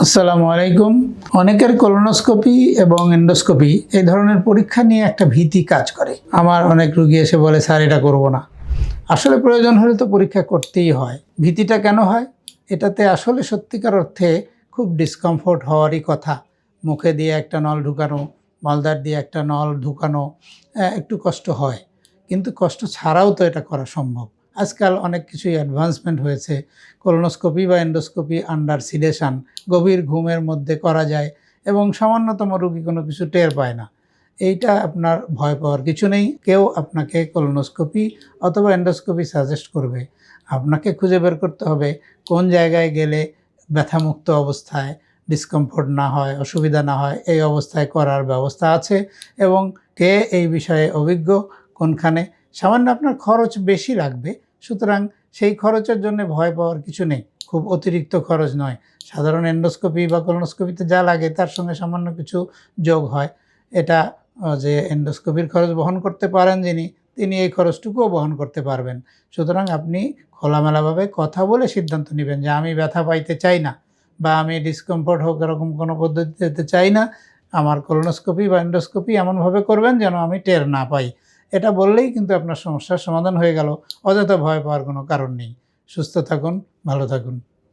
আসসালামু আলাইকুম। অনেকের কোলোনোস্কোপি এবং এন্ডোস্কোপি এই ধরনের পরীক্ষা নিয়ে একটা ভীতি কাজ করে। আমার অনেক রোগী এসে বলে, স্যার এটা করব না। আসলে প্রয়োজন হলে তো পরীক্ষা করতেই হয়। ভীতিটা কেন হয়? এটাতে আসলে সত্যিকার অর্থে খুব ডিসকমফোর্ট হওয়ারই কথা। মুখে দিয়ে একটা নল ঢুকানো, মলদ্বার দিয়ে একটা নল ঢুকানো একটু কষ্ট হয়, কিন্তু কষ্ট ছাড়াও তো এটা করা সম্ভব। আজকাল অনেক কিছুই অ্যাডভান্সমেন্ট হয়েছে। কোলোনোস্কোপি বা এন্ডোস্কোপি আন্ডার সিডেশন, গভীর ঘুমের মধ্যে করা যায় এবং সামান্যতম রোগী কোনো কিছু টের পায় না। এইটা আপনার ভয় পাওয়ার কিছু নেই। কেউ আপনাকে কোলোনোস্কোপি অথবা এন্ডোস্কোপি সাজেস্ট করবে। আপনাকে খুঁজে বের করতে হবে কোন জায়গায় গেলে ব্যথামুক্ত অবস্থায় ডিসকমফোর্ট না হয়, অসুবিধা না হয়, এই অবস্থায় করার ব্যবস্থা আছে এবং কে এই বিষয়ে অভিজ্ঞ, কোনখানে। সামান্য আপনার খরচ বেশি লাগবে, সুতরাং সেই খরচের জন্য ভয় পাওয়ার কিছু নেই। খুব অতিরিক্ত খরচ নয়। সাধারণ এন্ডোস্কোপি বা কোলোনোস্কোপিতে যা লাগে তার সঙ্গে সামান্য কিছু যোগ হয়। এটা যে এন্ডোস্কোপির খরচ বহন করতে পারেন তিনি এই খরচটুকুও বহন করতে পারবেন। সুতরাং আপনি খোলামেলাভাবে কথা বলে সিদ্ধান্ত নেবেন যে আমি ব্যথা পাইতে চাই না বা আমি ডিসকমফোর্ট হোক এরকম কোনো পদ্ধতিতে চাই না। আমার কোলোনোস্কোপি বা এন্ডোস্কোপি এমনভাবে করবেন যেন আমি টের না পাই। এটা বললেই কিন্তু আপনার সমস্যার সমাধান হয়ে গেল। অযথা ভয় পাওয়ার কোনো কারণ নেই। সুস্থ থাকুন, ভালো থাকুন।